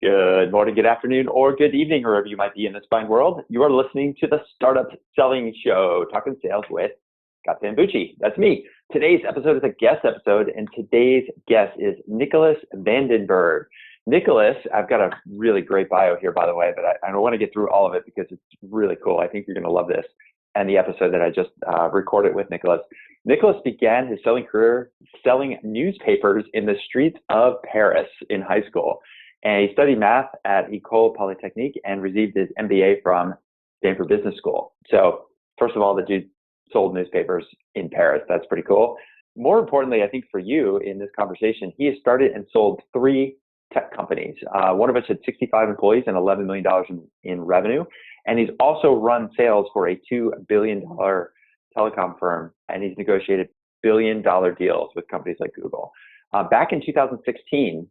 Good morning, good afternoon, or good evening, wherever you might be in this fine world. You are listening to the Startup Selling Show, talking sales with Scott Vandenberghe. That's me. Today's episode is a guest episode, and today's guest is Nicolas Vandenberghe. Nicolas, I've got a really great bio here, by the way, but I don't want to get through all of it because it's really cool. I think you're going to love this and the episode that I just recorded with Nicolas. Nicolas began his selling career selling newspapers in the streets of Paris in high school. And he studied math at Ecole Polytechnique and received his MBA from Stanford Business School. So first of all, the dude sold newspapers in Paris. That's pretty cool. More importantly, I think for you in this conversation, he has started and sold 3 tech companies. One of which had 65 employees and $11 million in revenue. And he's also run sales for a $2 billion telecom firm. And he's negotiated billion-dollar deals with companies like Google. Back in 2016,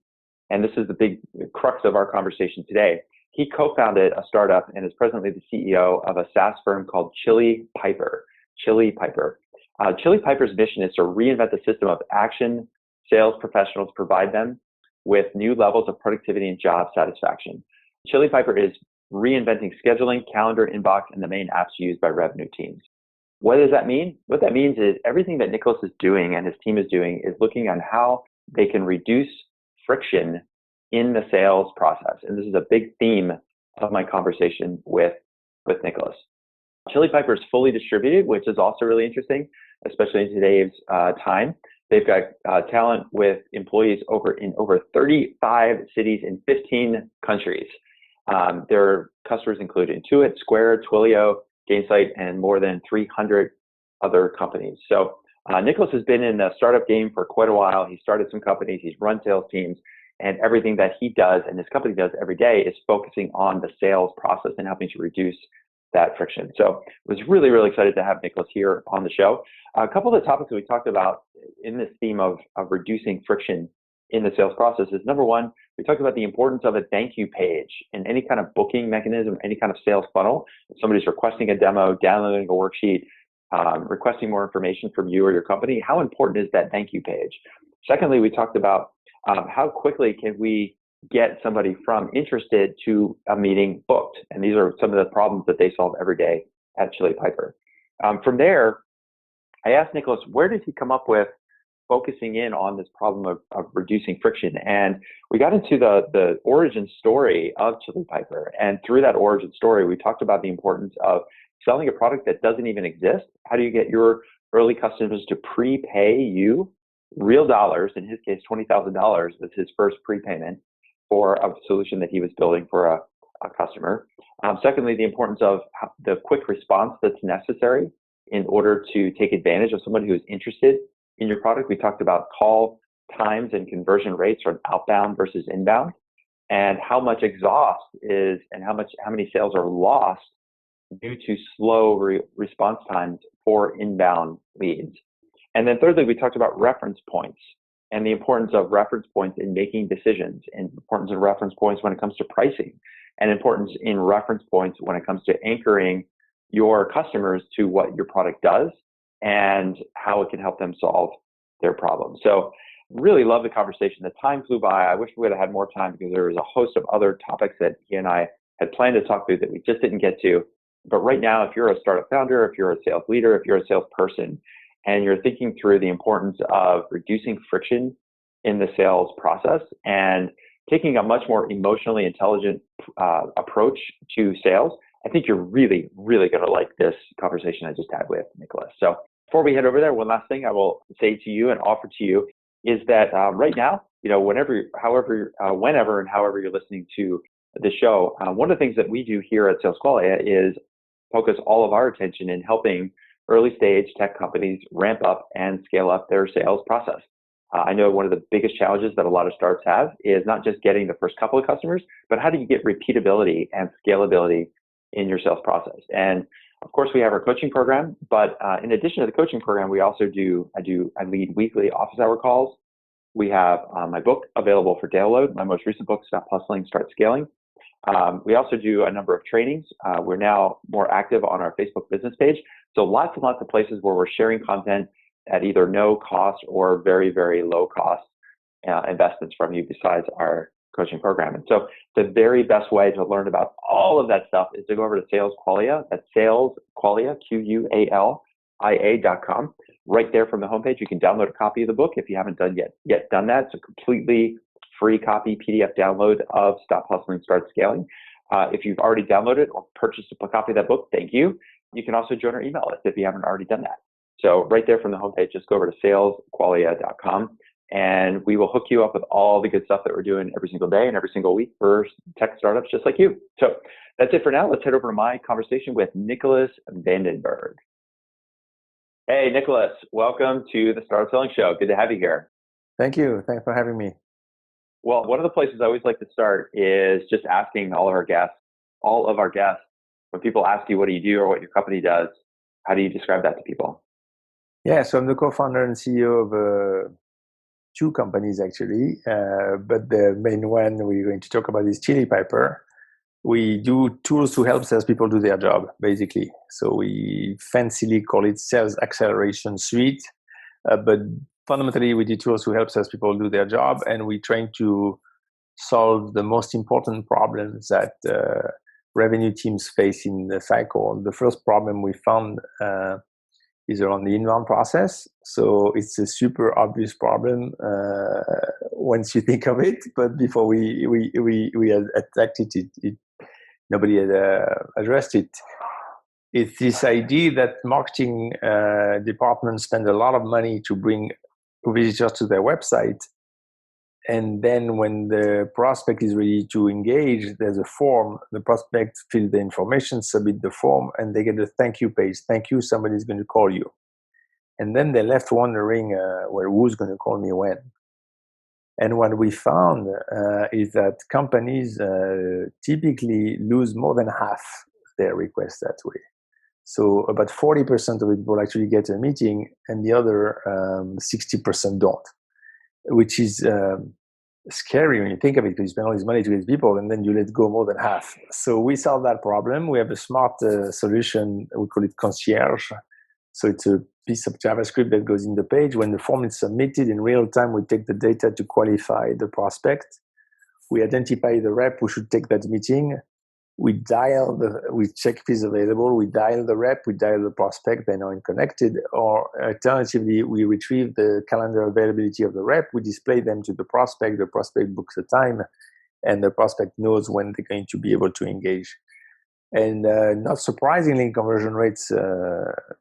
and this is the big crux of our conversation today, he co-founded a startup and is presently the CEO of a SaaS firm called ChiliPiper. ChiliPiper. ChiliPiper's mission is to reinvent the system of action sales professionals provide them with new levels of productivity and job satisfaction. ChiliPiper is reinventing scheduling, calendar, inbox, and the main apps used by revenue teams. What does that mean? What that means is everything that Nicolas is doing and his team is doing is looking on how they can reduce friction in the sales process. And this is a big theme of my conversation with Nicolas. ChiliPiper is fully distributed, which is also really interesting, especially in today's time. They've got talent with employees in over 35 cities in 15 countries. Their customers include Intuit, Square, Twilio, Gainsight, and more than 300 other companies. So Nicolas has been in the startup game for quite a while. He started some companies, he's run sales teams, and everything that he does and his company does every day is focusing on the sales process and helping to reduce that friction. So I was really, really excited to have Nicolas here on the show. A couple of the topics that we talked about in this theme of reducing friction in the sales process is, number one, we talked about the importance of a thank you page in any kind of booking mechanism, any kind of sales funnel. If somebody's requesting a demo, downloading a worksheet, requesting more information from you or your company, how important is that thank you page? Secondly, we talked about how quickly can we get somebody from interested to a meeting booked. And these are some of the problems that they solve every day at ChiliPiper. From there, I asked Nicolas, where did he come up with focusing in on this problem of reducing friction? And we got into the origin story of ChiliPiper. And through that origin story, we talked about the importance of selling a product that doesn't even exist. How do you get your early customers to prepay you real dollars? In his case, $20,000 was his first prepayment for a solution that he was building for a customer. Secondly, the importance of the quick response that's necessary in order to take advantage of somebody who is interested in your product. We talked about call times and conversion rates on outbound versus inbound, and how much exhaust is and how many sales are lost due to slow response times for inbound leads. And then thirdly, we talked about reference points and the importance of reference points in making decisions, and importance of reference points when it comes to pricing, and importance in reference points when it comes to anchoring your customers to what your product does and how it can help them solve their problems. So really love the conversation. The time flew by. I wish we would have had more time because there was a host of other topics that he and I had planned to talk through that we just didn't get to. But right now, if you're a startup founder, if you're a sales leader, if you're a salesperson, and you're thinking through the importance of reducing friction in the sales process and taking a much more emotionally intelligent approach to sales, I think you're really, really going to like this conversation I just had with Nicolas. So before we head over there, one last thing I will say to you and offer to you is that right now, whenever and however you're listening to the show, one of the things that we do here at Sales Qualia is focus all of our attention in helping early stage tech companies ramp up and scale up their sales process. I know one of the biggest challenges that a lot of startups have is not just getting the first couple of customers, but how do you get repeatability and scalability in your sales process? And of course, we have our coaching program, but in addition to the coaching program, we also I lead weekly office hour calls. We have my book available for download. My most recent book, Stop Hustling, Start Scaling. We also do a number of trainings. We're now more active on our Facebook business page. So lots and lots of places where we're sharing content at either no cost or very, very low cost investments from you besides our coaching program. And so the very best way to learn about all of that stuff is to go over to Sales Qualia. That's Sales Qualia, QUALIA.com. Right there from the homepage, you can download a copy of the book if you haven't done that. It's a completely free copy PDF download of Stop Hustling, Start Scaling. If you've already downloaded or purchased a copy of that book, thank you. You can also join our email list if you haven't already done that. So right there from the homepage, just go over to salesqualia.com and we will hook you up with all the good stuff that we're doing every single day and every single week for tech startups just like you. So that's it for now. Let's head over to my conversation with Nicolas Vandenberghe. Hey, Nicolas, welcome to the Startup Selling Show. Good to have you here. Thank you. Thanks for having me. Well, one of the places I always like to start is just asking all of our guests, when people ask you what do you do or what your company does, how do you describe that to people? Yeah, so I'm the co-founder and CEO of two companies actually, but the main one we're going to talk about is ChiliPiper. We do tools to help salespeople do their job, basically. So we fancily call it Sales Acceleration Suite, but fundamentally we do tools to help salespeople do their job, and we trying to solve the most important problems that revenue teams face in the cycle. The first problem we found is around the inbound process. So it's a super obvious problem once you think of it, but before we had attacked it, nobody had addressed it. It's this idea that marketing departments spend a lot of money to bring visitors to their website. And then when the prospect is ready to engage, there's a form. The prospect fills the information, submit the form, and they get a thank you page. Thank you, somebody's going to call you. And then they're left wondering, well, who's going to call me when? And what we found is that companies typically lose more than half their requests that way. So about 40% of people actually get a meeting, and the other 60% don't, which is scary when you think of it, because you spend all this money to these people and then you let go more than half. So we solve that problem. We have a smart solution. We call it Concierge. So it's a piece of JavaScript that goes in the page. When the form is submitted in real time, we take the data to qualify the prospect. We identify the rep who should take that meeting. We check if he's available. We dial the rep, we dial the prospect, they're now connected. Or alternatively, we retrieve the calendar availability of the rep. We display them to the prospect books a time, and the prospect knows when they're going to be able to engage. And not surprisingly, conversion rates are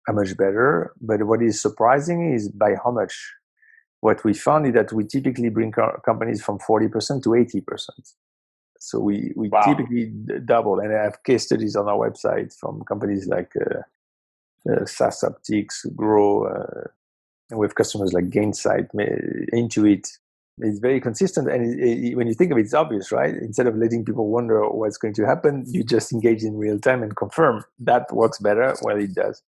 much better. But what is surprising is by how much. What we found is that we typically bring companies from 40% to 80%. So we Wow. typically double, and I have case studies on our website from companies like SAS Optics, Grow, and we have customers like Gainsight, Intuit. It's very consistent, and when you think of it, it's obvious, right? Instead of letting people wonder what's going to happen, you just engage in real time and confirm. That works better. Well, it does.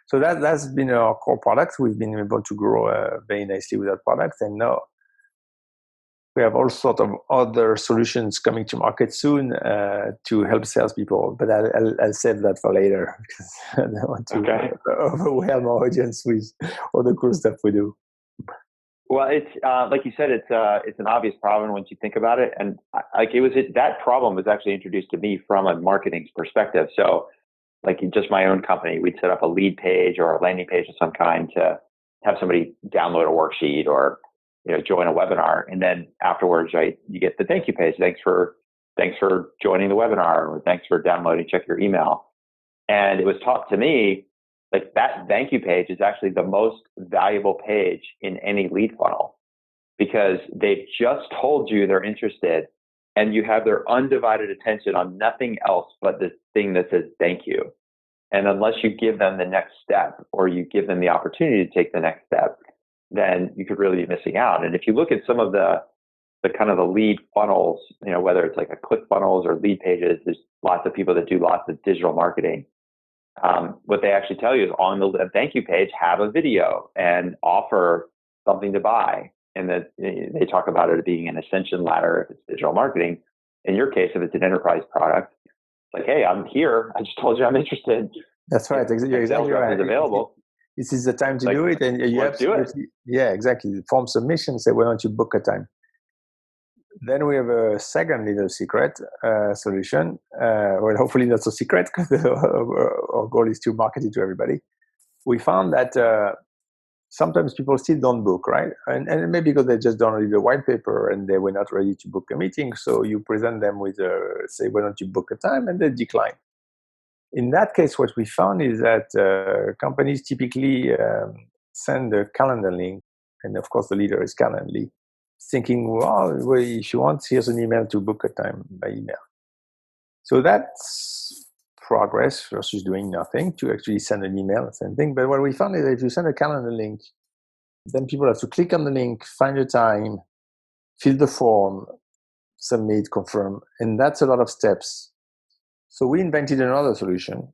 So that's been our core product. We've been able to grow very nicely with that product, and now we have all sorts of other solutions coming to market soon to help salespeople, but I'll save that for later because I don't want to overwhelm our audience with all the cool stuff we do. Well, it's like you said, it's an obvious problem once you think about it, and that problem was actually introduced to me from a marketing perspective. So, like in just my own company, we'd set up a lead page or a landing page of some kind to have somebody download a worksheet or join a webinar, and then afterwards, right, you get the thank you page. Thanks for joining the webinar, or thanks for downloading. Check your email. And it was taught to me like that thank you page is actually the most valuable page in any lead funnel, because they've just told you they're interested, and you have their undivided attention on nothing else but this thing that says thank you. And unless you give them the next step, or you give them the opportunity to take the next step, then you could really be missing out. And if you look at some of the kind of the lead funnels, whether it's like a ClickFunnels or lead pages, there's lots of people that do lots of digital marketing. What they actually tell you is on the thank you page, have a video and offer something to buy. And that they talk about it being an ascension ladder if it's digital marketing. In your case, if it's an enterprise product, it's like, hey, I'm here. I just told you I'm interested. That's right. You're exactly right. Is available. This is the time to do it, and you let's do it. Yeah, exactly. Form submission, say, why don't you book a time? Then we have a second little secret solution. Well, hopefully not so secret because our goal is to market it to everybody. We found that sometimes people still don't book, right? And maybe because they just don't read the white paper and they were not ready to book a meeting. So you present them with, say, why don't you book a time? And they decline. In that case, what we found is that companies typically send a calendar link. And of course, the leader is Calendly, thinking, well, if you want, here's an email to book a time by email. So that's progress versus doing nothing, to actually send an email, same thing. But what we found is that if you send a calendar link, then people have to click on the link, find a time, fill the form, submit, confirm, and that's a lot of steps. So we invented another solution.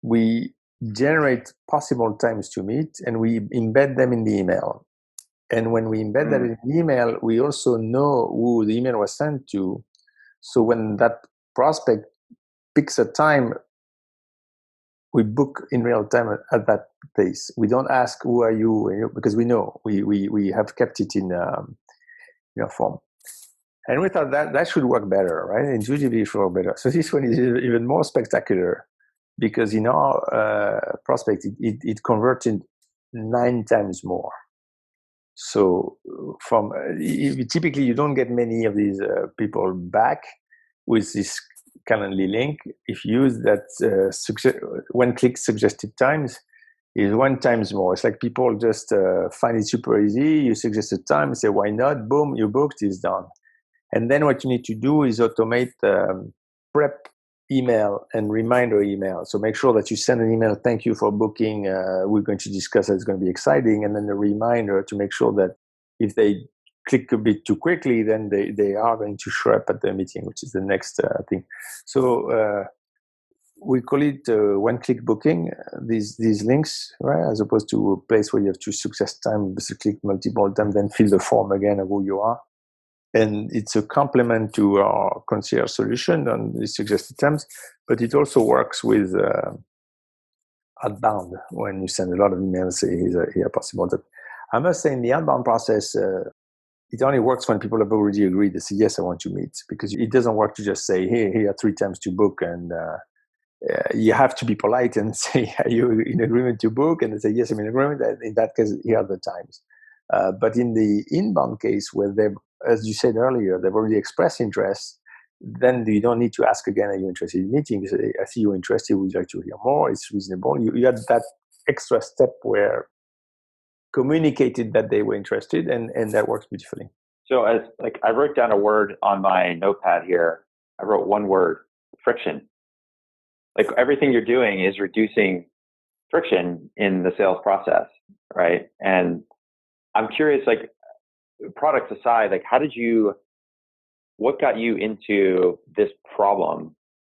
We generate possible times to meet, and we embed them in the email. And when we embed that in the email, we also know who the email was sent to. So when that prospect picks a time, we book in real time at that place. We don't ask, who are you? Because we know, we have kept it in form. And we thought that should work better, right? Intuitively it should work better. So this one is even more spectacular because in our prospect, it converted 9 times more. So from typically you don't get many of these people back with this Calendly link. If you use that one-click suggested times, is 1 times more. It's like people just find it super easy. You suggest a time, say why not? Boom, you booked, it's done. And then what you need to do is automate prep email and reminder email. So make sure that you send an email, thank you for booking. We're going to discuss it. It's going to be exciting. And then the reminder to make sure that if they click a bit too quickly, then they are going to show up at the meeting, which is the next thing. So we call it one-click booking, these links, right? As opposed to a place where you have to success time, click multiple times, then fill the form again of who you are. And it's a complement to our concierge solution on the suggested times, but it also works with outbound when you send a lot of emails, say, here possible. I must say in the outbound process, it only works when people have already agreed. They say, yes, I want to meet, because it doesn't work to just say, hey, here are 3 times to book. And you have to be polite and say, are you in agreement to book? And they say, yes, I'm in agreement. And in that case, here are the times. But in the inbound case, where they've, as you said earlier, they've already expressed interest, then you don't need to ask again, are you interested in meeting? You say, I see you're interested, would you like to hear more? It's reasonable. You had that extra step where communicated that they were interested, and that works beautifully. So as like I wrote down a word on my notepad here. I wrote one word: friction. Like everything you're doing is reducing friction in the sales process, right? And I'm curious, like products aside, like what got you into this problem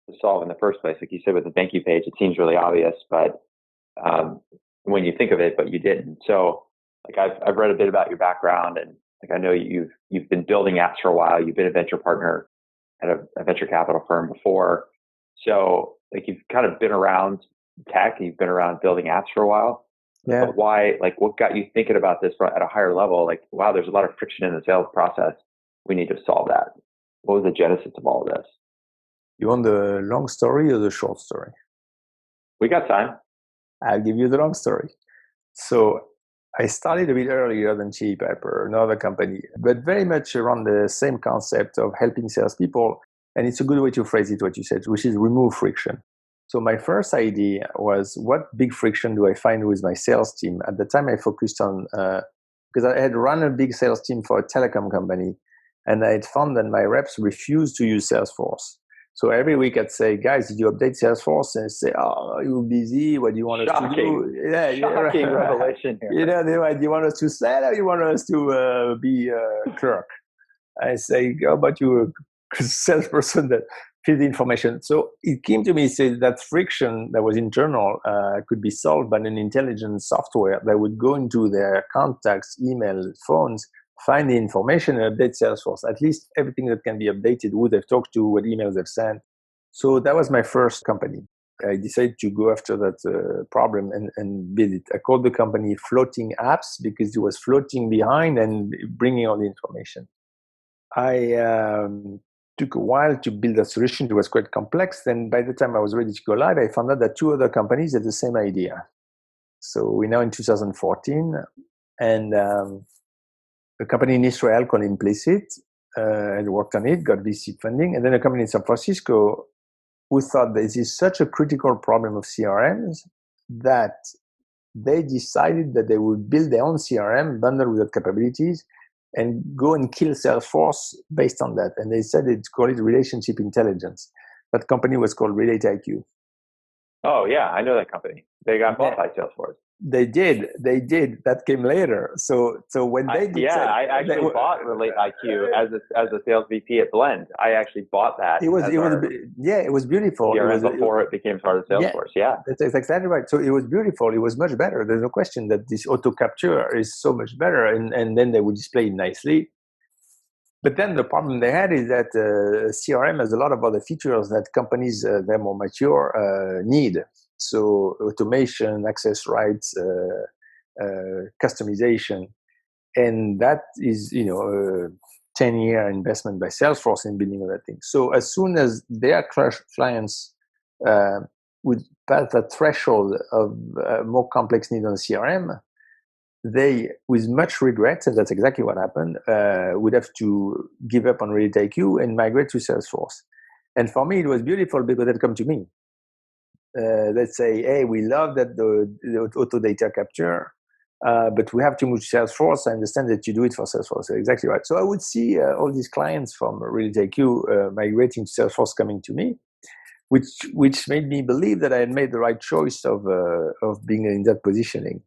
to solve in the first place? Like you said with the thank you page, it seems really obvious, but when you think of it, but you didn't. So like I've read a bit about your background, and like I know you've been building apps for a while. You've been a venture partner at a venture capital firm before. So like you've kind of been around tech, you've been around building apps for a while. Yeah. But why, like what got you thinking about this at a higher level? Like, wow, there's a lot of friction in the sales process. We need to solve that. What was the genesis of all of this? You want the long story or the short story? We got time. I'll give you the long story. So I started a bit earlier than ChiliPiper, another company, but very much around the same concept of helping salespeople. And it's a good way to phrase it, what you said, which is remove friction. So my first idea was, what big friction do I find with my sales team? At the time, I focused on, because I had run a big sales team for a telecom company, and I had found that my reps refused to use Salesforce. So every week I'd say, guys, did you update Salesforce? And say, oh, you're busy. What do you want us to do? Yeah, shocking revelation here. Do you want us to sell, or you want us to be a clerk? I say, how about you, a salesperson that fill the information? So it came to me, said that friction that was internal could be solved by an intelligent software that would go into their contacts, email, phones, find the information and update Salesforce. At least everything that can be updated, who they've talked to, what emails they've sent. So that was my first company. I decided to go after that problem and build it. I called the company Floating Apps because it was floating behind and bringing all the information. I took a while to build a solution. It was quite complex. Then by the time I was ready to go live, I found out that 2 other companies had the same idea. So we're now in 2014, and a company in Israel called Implicit had worked on it, got VC funding, and then a company in San Francisco who thought this is such a critical problem of CRMs that they decided that they would build their own CRM bundled with the capabilities and go and kill Salesforce based on that. And they said it's called it relationship intelligence. That company was called RelateIQ. Oh yeah, I know that company. They got bought by Salesforce. They did. That came later. So when they did, I actually bought RelateIQ as a sales VP at Blend. I actually bought that. It was beautiful. Before it became part of Salesforce. Yeah, that's exactly right. So it was beautiful. It was much better. There's no question that this auto capture is so much better, and then they would display it nicely. But then the problem they had is that CRM has a lot of other features that companies that are more mature need. So automation, access rights, customization, and that is a 10-year investment by Salesforce in building all that thing. So as soon as their clients would pass that threshold of more complex need on CRM, they, with much regret, and that's exactly what happened, would have to give up on RelateIQ and migrate to Salesforce. And for me, it was beautiful because they'd come to me. They'd say, hey, we love that the auto data capture, but we have to move to Salesforce. I understand that you do it for Salesforce. Exactly right. So I would see all these clients from RelateIQ migrating to Salesforce coming to me, which made me believe that I had made the right choice of being in that positioning.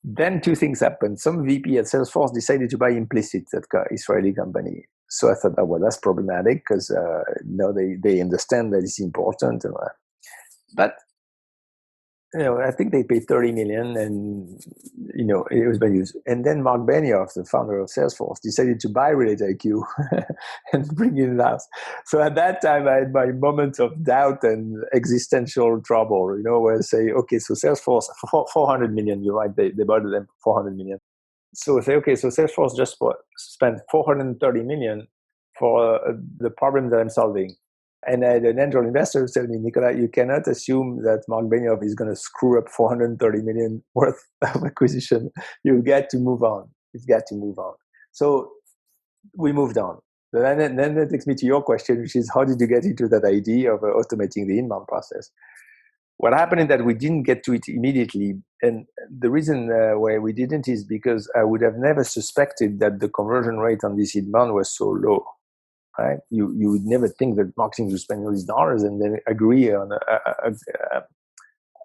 Then 2 things happened. Some VP at Salesforce decided to buy Implicit, that Israeli company. So I thought, oh, well, that's problematic because they understand that it's important. But I think they paid $30 million, and it was bad news. And then Mark Benioff, the founder of Salesforce, decided to buy RelateIQ and bring it in-house. So at that time, I had my moments of doubt and existential trouble. Where I say, okay, so Salesforce $400 million. You're right, they bought them for $400 million. So I say, okay, so Salesforce just spent $430 million for the problem that I'm solving. And I had an angel investor who said to me, Nicolas, you cannot assume that Mark Benioff is going to screw up $430 million worth of acquisition. You've got to move on. You've got to move on. So we moved on. Then that takes me to your question, which is how did you get into that idea of automating the inbound process? What happened is that we didn't get to it immediately. And the reason why we didn't is because I would have never suspected that the conversion rate on this inbound was so low. Right? You would never think that marketing would spend all these dollars and then agree on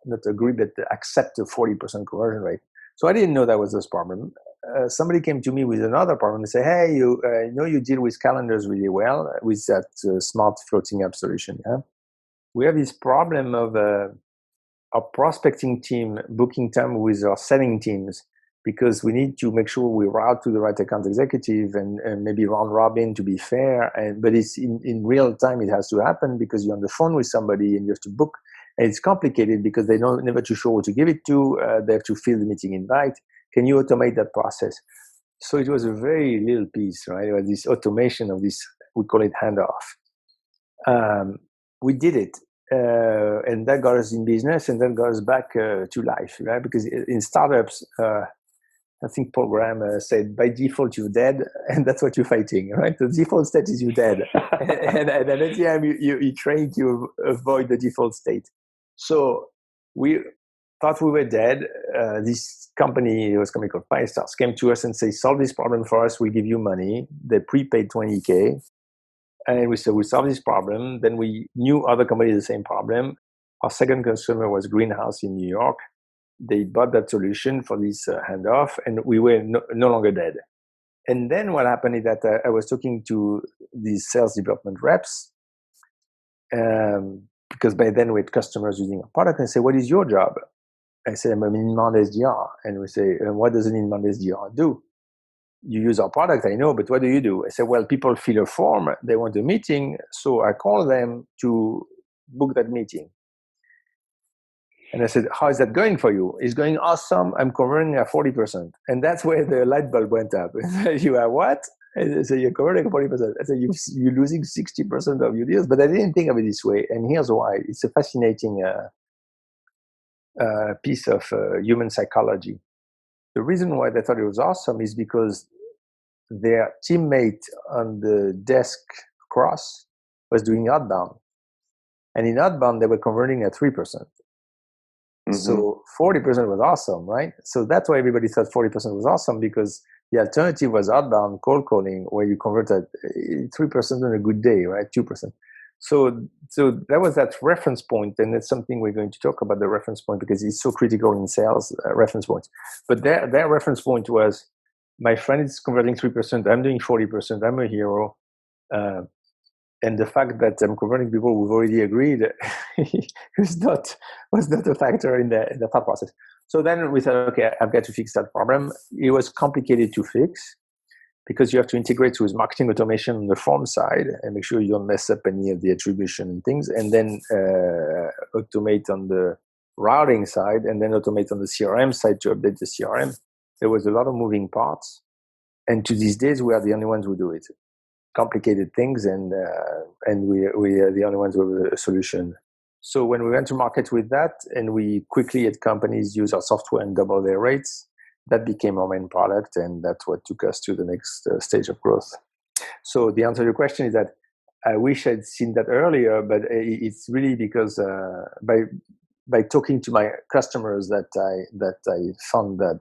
not agree, but accept a 40% conversion rate. So I didn't know that was this problem. Somebody came to me with another problem and say, hey, you deal with calendars really well with that smart floating app solution. Yeah? We have this problem of our prospecting team booking time with our selling teams, because we need to make sure we route to the right account executive and maybe round robin to be fair. But it's in real time, it has to happen because you're on the phone with somebody and you have to book. And it's complicated because they don't never too sure who to give it to. They have to fill the meeting invite. Can you automate that process? So it was a very little piece, right? It was this automation of this, we call it handoff. We did it. And that got us in business and then got us back to life, right? Because in startups, I think Paul Graham said, by default, you're dead, and that's what you're fighting, right? The default state is you're dead. and at the time, you train to avoid the default state. So we thought we were dead. This company, it was a company called PyStars, came to us and said, solve this problem for us, we'll give you money. They prepaid $20K. And we said, we'll solve this problem. Then we knew other companies had the same problem. Our second consumer was Greenhouse in New York. They bought that solution for this handoff, and we were no longer dead. And then what happened is that I was talking to these sales development reps, because by then we had customers using our product, and say, what is your job? I said, I'm an inbound SDR. And we say, what does an inbound SDR do? You use our product, I know, but what do you do? I said, well, people fill a form, they want a meeting, so I call them to book that meeting. And I said, how is that going for you? It's going awesome. I'm converting at 40%. And that's where the light bulb went up. You are what? And so you're converting 40%. So you're losing 60% of your deals. But I didn't think of it this way. And here's why. It's a fascinating piece of human psychology. The reason why they thought it was awesome is because their teammate on the desk across was doing outbound. And in outbound, they were converting at 3%. Mm-hmm. So 40% was awesome, right? So that's why everybody thought 40% was awesome, because the alternative was outbound cold calling, where you convert at 3% on a good day, right? 2%. So that was that reference point, and that's something we're going to talk about, the reference point, because it's so critical in sales, reference points. But their reference point was, my friend is converting 3%, I'm doing 40%, I'm a hero. And the fact that I'm converting people who've already agreed was not a factor in the thought process. So then we said, okay, I've got to fix that problem. It was complicated to fix because you have to integrate with marketing automation on the form side and make sure you don't mess up any of the attribution and things, and then automate on the routing side, and then automate on the CRM side to update the CRM. There was a lot of moving parts. And to these days, we are the only ones who do it. Complicated things, and we are the only ones with a solution. So when we went to market with that, and we quickly had companies use our software and double their rates, that became our main product, and that's what took us to the next stage of growth. So the answer to your question is that I wish I'd seen that earlier, but it's really because by talking to my customers that I found that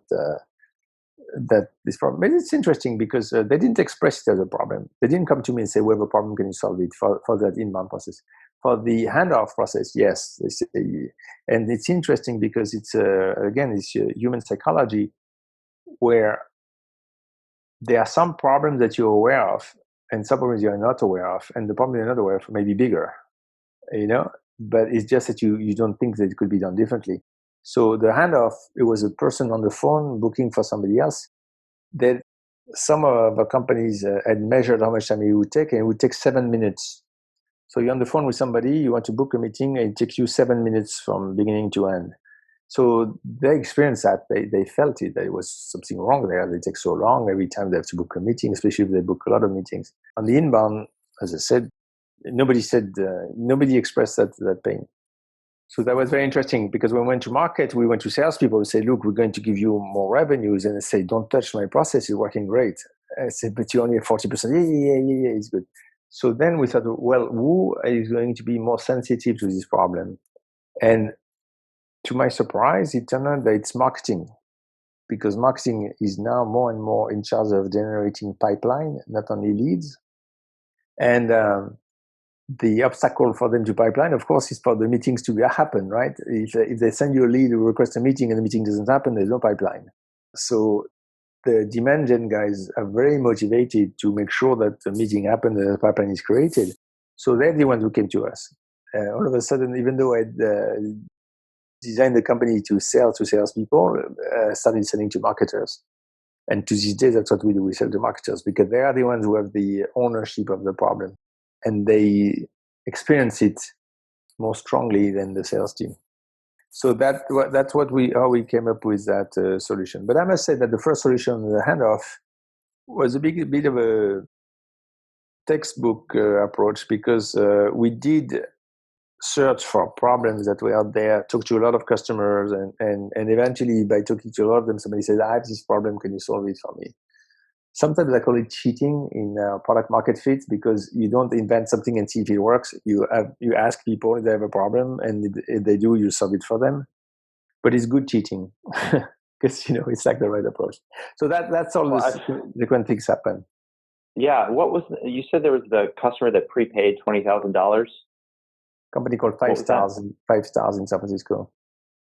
this problem. But it's interesting because they didn't express it as a problem. They didn't come to me and say, we have a problem, can you solve it, for that inbound process. For the handoff process, yes. They say, and it's interesting because it's, again, it's human psychology, where there are some problems that you're aware of and some problems you're not aware of. And the problem you're not aware of may be bigger, but it's just that you don't think that it could be done differently. So the handoff, it was a person on the phone booking for somebody else. That some of our companies had measured how much time it would take, and it would take 7 minutes. So you're on the phone with somebody, you want to book a meeting, and it takes you 7 minutes from beginning to end. So they experienced that. They felt it. There was something wrong there. They take so long every time they have to book a meeting, especially if they book a lot of meetings. On the inbound, as I said, nobody expressed that pain. So that was very interesting, because when we went to market, we went to salespeople and say, look, we're going to give you more revenues. And they say, don't touch my process, it's working great. I said, but you only have 40%. Yeah, it's good. So then we thought, well, who is going to be more sensitive to this problem? And to my surprise, it turned out that it's marketing, because marketing is now more and more in charge of generating pipeline, not only leads. And the obstacle for them to pipeline, of course, is for the meetings to happen, right? If they send you a lead or request a meeting and the meeting doesn't happen, there's no pipeline. So the demand gen guys are very motivated to make sure that the meeting happens and the pipeline is created. So they're the ones who came to us. All of a sudden, even though I designed the company to sell to salespeople, started selling to marketers. And to this day, that's what we do. We sell to marketers, because they are the ones who have the ownership of the problem, and they experience it more strongly than the sales team. So that's how we came up with that solution. But I must say that the first solution, the handoff, was a bit of a textbook approach, because we did search for problems that were out there, talk to a lot of customers, and eventually, by talking to a lot of them, somebody said, I have this problem, can you solve it for me? Sometimes I call it cheating in product market fit, because you don't invent something and see if it works. You ask people if they have a problem, and if they do, you solve it for them. But it's good cheating, because it's like the right approach. So that's all the when things happen. Yeah, you said there was the customer that prepaid $20,000? Company called 5 Stars in San Francisco.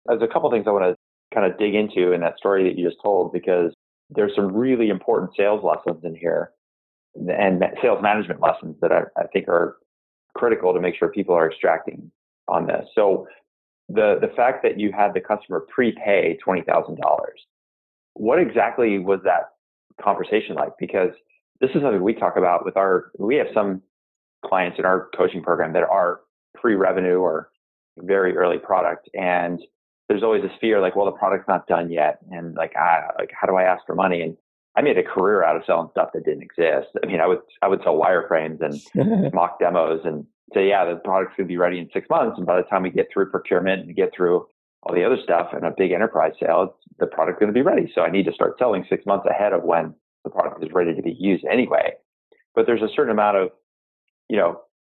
There's a couple of things I want to kind of dig into in that story that you just told, because there's some really important sales lessons in here, and sales management lessons that I think are critical to make sure people are extracting on this. So the fact that you had the customer prepay $20,000, what exactly was that conversation like? Because this is something we talk about we have some clients in our coaching program that are pre-revenue or very early product, and there's always this fear, like, well, the product's not done yet, and how do I ask for money? And I made a career out of selling stuff that didn't exist. I mean, I would sell wireframes and mock demos and say, yeah, the product's going to be ready in 6 months. And by the time we get through procurement and get through all the other stuff and a big enterprise sale, the product's going to be ready. So I need to start selling 6 months ahead of when the product is ready to be used anyway. But there's a certain amount of,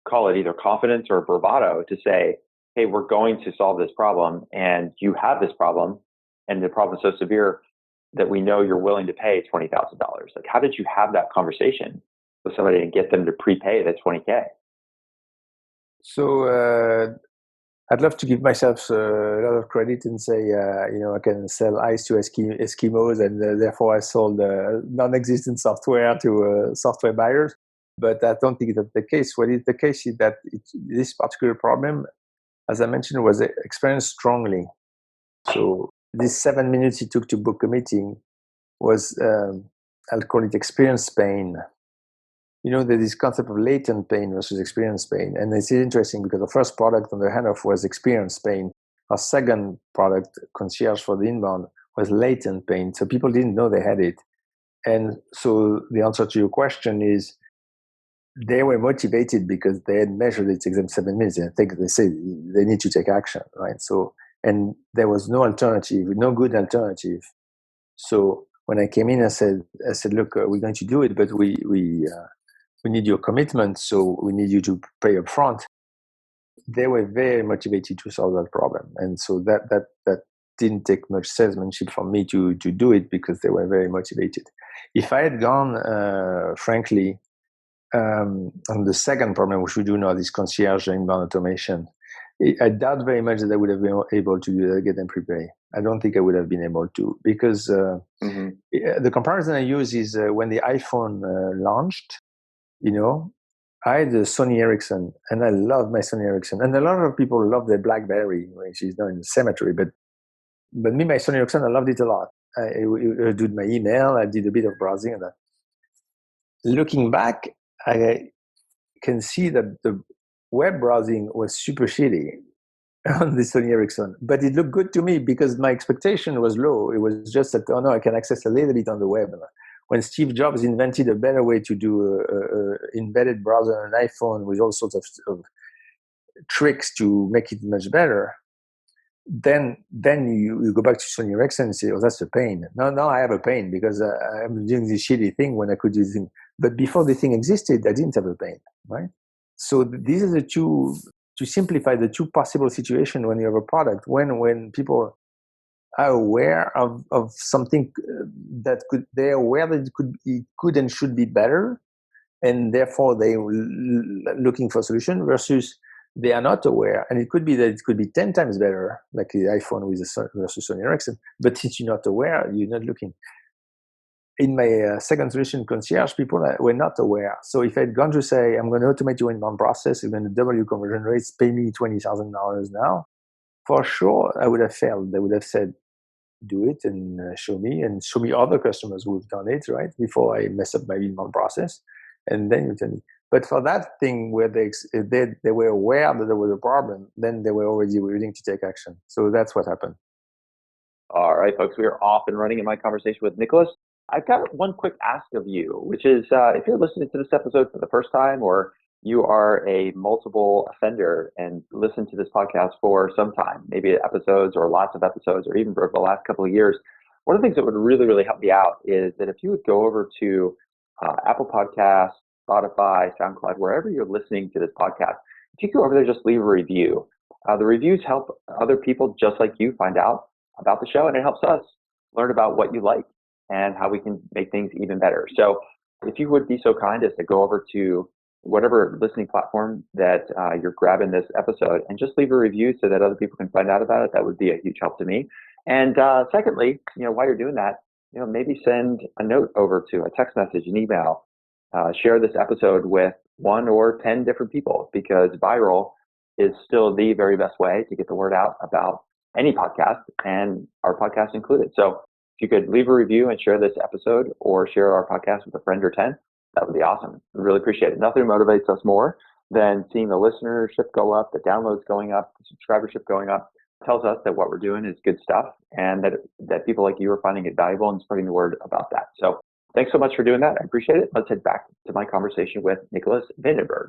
call it either confidence or bravado to say, hey, we're going to solve this problem and you have this problem and the problem is so severe that we know you're willing to pay $20,000. Like, how did you have that conversation with somebody and get them to prepay the $20K? So I'd love to give myself a lot of credit and say, I can sell ice to Eskimos, and therefore I sold non-existent software to software buyers. But I don't think that's the case. What is the case is that this particular problem, as I mentioned, was experienced strongly. So these 7 minutes it took to book a meeting was, I'll call it experience pain. There's this concept of latent pain versus experience pain. And it's interesting because the first product on the handoff was experience pain. Our second product, concierge for the inbound, was latent pain. So people didn't know they had it. And so the answer to your question is, they were motivated because they had measured it in 7 minutes. And I think they say they need to take action, right? So, and there was no alternative, no good alternative. So when I came in, I said, look, we're going to do it, but we need your commitment. So we need you to pay up front. They were very motivated to solve that problem. And so that didn't take much salesmanship from me to do it because they were very motivated. If I had gone, frankly, on the second problem, which we do now, this concierge inbound automation, I doubt very much that I would have been able to get them prepay. I don't think I would have been able to, because the comparison I use is when the iPhone launched, I had the Sony Ericsson, and I love my Sony Ericsson. And a lot of people love their BlackBerry, which is now in the cemetery. But me, my Sony Ericsson, I loved it a lot. I did my email, I did a bit of browsing and that. Looking back, I can see that the web browsing was super shitty on the Sony Ericsson, but it looked good to me because my expectation was low. It was just that, I can access a little bit on the web. When Steve Jobs invented a better way to do an embedded browser on an iPhone with all sorts of tricks to make it much better, then you go back to Sony Ericsson and say, oh, that's a pain. No, I have a pain because I'm doing this shitty thing when I could do this thing. But before the thing existed, I didn't have a pain, right? So these are the two, to simplify, the two possible situations when you have a product. When people are aware of something that they're aware that it could and should be better, and therefore they're looking for a solution, versus they are not aware. And it could be that it could be 10 times better, like the iPhone versus Sony Ericsson, but since you're not aware, you're not looking. In my second solution, concierge, people were not aware. So if I'd gone to say, I'm going to automate your inbound process, I'm going to double your conversion rates, pay me $20,000 now, for sure, I would have failed. They would have said, do it and show me other customers who've done it, right, before I mess up my inbound process. And then you tell me. But for that thing where they were aware that there was a problem, then they were already willing to take action. So that's what happened. All right, folks, we are off and running in my conversation with Nicolas. I've got one quick ask of you, which is if you're listening to this episode for the first time, or you are a multiple offender and listen to this podcast for some time, maybe episodes or lots of episodes, or even for the last couple of years, one of the things that would really, really help me out is that if you would go over to Apple Podcasts, Spotify, SoundCloud, wherever you're listening to this podcast, if you go over there, just leave a review. The reviews help other people just like you find out about the show, and it helps us learn about what you like and how we can make things even better. So if you would be so kind as to go over to whatever listening platform that you're grabbing this episode and just leave a review so that other people can find out about it, that would be a huge help to me. And secondly, while you're doing that, maybe send a note over to a text message, an email, share this episode with 1 or 10 different people, because viral is still the very best way to get the word out about any podcast, and our podcast included. So if you could leave a review and share this episode, or share our podcast with a friend or 10, that would be awesome. We really appreciate it. Nothing motivates us more than seeing the listenership go up, the downloads going up, the subscribership going up. It tells us that what we're doing is good stuff, and that people like you are finding it valuable and spreading the word about that. So Thanks so much for doing that. I appreciate it. Let's head back to my conversation with Nicolas Vandenberghe.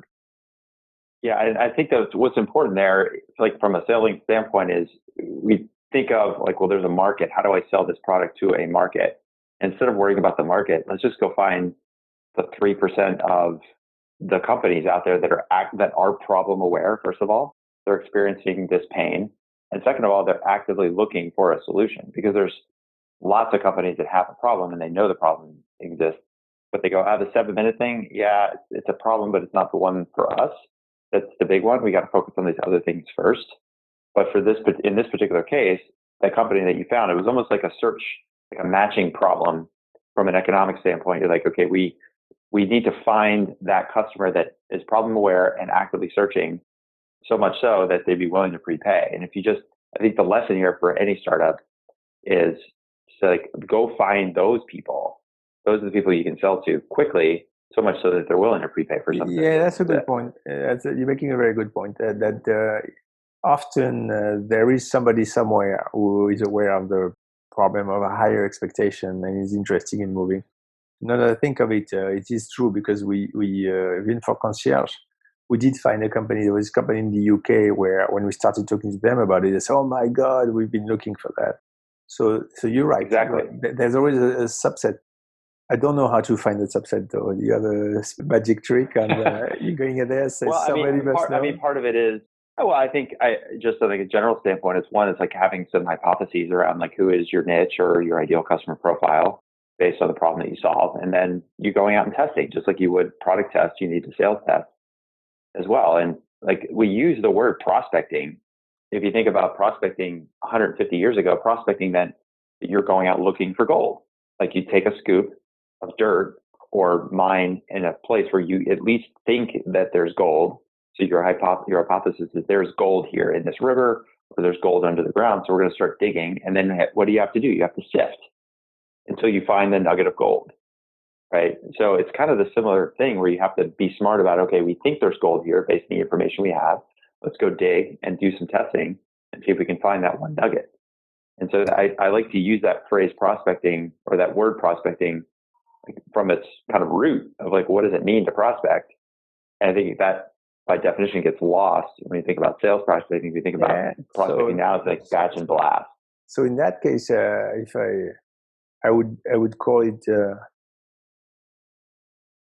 Yeah, I think that what's important there, like from a selling standpoint, is we think of like, well, there's a market. How do I sell this product to a market? Instead of worrying about the market, let's just go find the 3% of the companies out there that are problem aware. First of all, they're experiencing this pain, and second of all, they're actively looking for a solution, because there's lots of companies that have a problem and they know the problem exists, but they go, the 7-minute thing, yeah, it's a problem, but it's not the one for us. That's the big one. We got to focus on these other things first. But in this particular case, that company that you found, it was almost like a search, like a matching problem from an economic standpoint. You're like, okay, we need to find that customer that is problem aware and actively searching, so much so that they'd be willing to prepay. And I think the lesson here for any startup is to like, go find those people. Those are the people you can sell to quickly, so much so that they're willing to prepay for something. Yeah, that's a good point. You're making a very good point. Often there is somebody somewhere who is aware of the problem of a higher expectation and is interested in moving. Now that I think of it, it is true, because we even for concierge, we did find a company. There was a company in the UK where when we started talking to them about it, they said, "Oh my God, we've been looking for that." So you're right. Exactly. There's always a subset. I don't know how to find the subset though. Do you have a magic trick on you going in there? Say, part of it is, I think just like a general standpoint, it's like having some hypotheses around like who is your niche or your ideal customer profile based on the problem that you solve. And then you going out and testing, just like you would product test, you need to sales test as well. And like we use the word prospecting. If you think about prospecting 150 years ago, prospecting meant that you're going out looking for gold. Like you take a scoop of dirt or mine in a place where you at least think that there's gold. So your hypothesis is there's gold here in this river, or there's gold under the ground. So we're going to start digging. And then what do you have to do? You have to sift until you find the nugget of gold, right? So it's kind of the similar thing where you have to be smart about, okay, we think there's gold here based on the information we have. Let's go dig and do some testing and see if we can find that one nugget. And so I like to use that phrase prospecting, or that word prospecting, from its kind of root of like, what does it mean to prospect? And I think that by definition gets lost when you think about sales prospecting. If you think about prospecting now, it's like batch and blast. So in that case, if I would call it